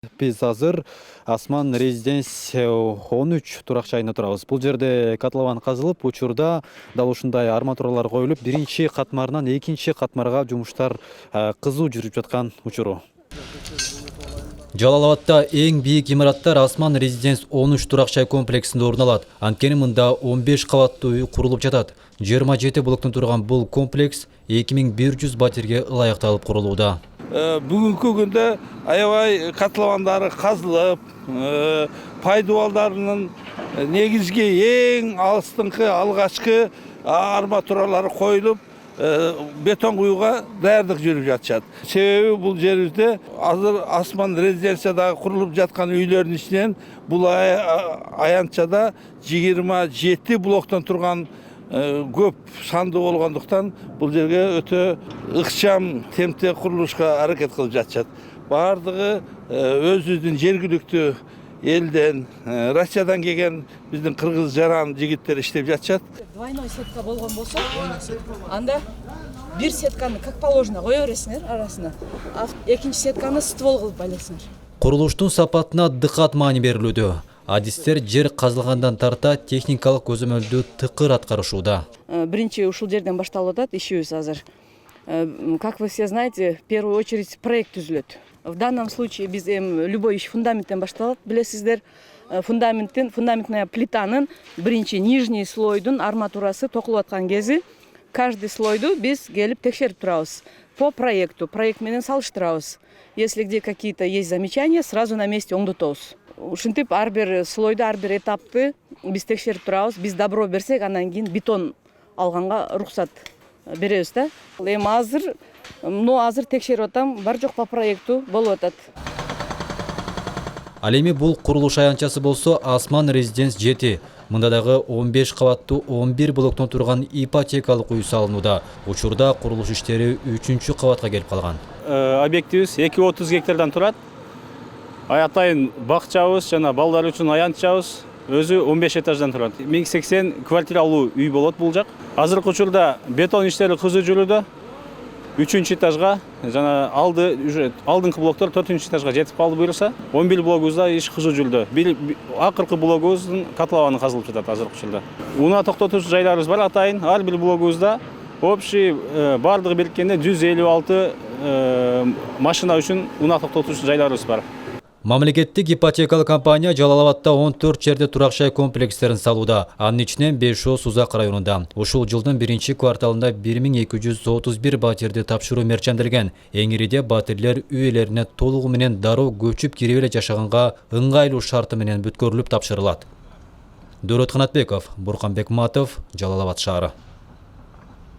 Биз азыр Асман Резиденс 13 турак жайында турабыз. Бул жерде котлован казылып, учурда дал ушундай арматуралар коюлуп, биринчи катмарынан экинчи катмарга жумуштар кызуу жүрүп жаткан учуру. Жалал-Абадта эң бийик имараттар Асман Резиденс 13 турак жай комплексинде орун алат. Анткени мында 15 кабаттуу үй курулуп жатат. 27 блоктон турган бул комплекс 2100 батирге ылайыкталып курулууда. Бүгүнкү күндө аябай котловандары казылып, пайдубалдарынын негизги эң алыстыңкы алгачкы арматуралары коюлуп, бетон куюуга даярдык жүрүп жатышат. Себеби бул жерибизде азыр Асман резиденциядагы курулуп жаткан үйлөрдүн ичинен бул аянтчада 27 блоктон турган көп санды болгондуктан бул жерге өтө ыкчам темпте курулушка аракет кылып жатышат. Бардыгы өзүбүздүн жергиликтүү элден, Россиядан келген биздин кыргыз жаран жигиттер иштеп жатышат. Двойной сетка болгон болсо, анда бир сетканы как положено кое бересиңер арасына. Экинчи сетканы ствол кылып байлайсыңар. Курулуштун сапатына дыкат маани берилүүдө. Адистер жер казылгандан тарта техникалык көзөмөлдү тыкыр аткарышууда. Биринчи ушул жерден башталып атат ишибиз азыр. Как вы все знаете, в первую очередь проект түзүлөт. В данном случае биз любой иш фундаменттен башталат, билесиздер. Фундаментная плитанын биринчи нижний слойдун арматурасы токулуп аткан кези каждый слойду биз келип текшерип турабыз. По проекту, проект менен салыштырабыз. Если где какие-то есть замечания, сразу на месте оңдотобуз. Ушинтип ар бир слойду, ар бир этапты биз текшерип турабыз. Биз добро берсек, андан кийин бетон алганга уруксат беребиз да. Эми азыр текшерип атам, бар жок по проекту болуп атат. Ал эми бул курулуш аянтчасы болсо Асман Резиденс 7. Мында дагы 15 кабаттуу 11 блоктон турган ипотекалык үй салынууда. Учурда курулуш иштери 3-чү кабатка келип калган. Объектибиз 230 гектардан турат. Аятайын бакчабыз жана балдар үчүн аянтчабыз өзү 15 этаждан турат. 1080 квартиралуу үй болот бул жак. Азыркы учурда бетон иштери кызуу жүрүүдө. 3-чү этажга жана алдыңкы блоктор 4-чү этажга жетип калды буюрса, 11 блогубузда иш кызуу жүрүүдө. Акыркы блогубуздун котлованы казылып жатат азыркы учурда. Унаа токтотуучу жайларыбыз бар атайын. Ар бир блогубузда общий бардыгы бириккенде 156 машина үчүн унаа токтотуучу жайларыбыз бар. Мамлекеттик ипотекалык компания Жалал-Абадта 14 жерде турак жай комплекстерин салууда. Анын ичинен 5 Сузак районунда. Ушул жылдын биринчи кварталында 1231 батирди тапшыруу мерченделген. Эң ириде батирлер үй ээлерине толугу менен дароо көчүп кирип эле жашаганга ыңгайлуу шарты менен бүткөрүлүп тапшырылат. Дөрөт Канатбеков, Бурканбек Матов, Жалал-Абад шаары.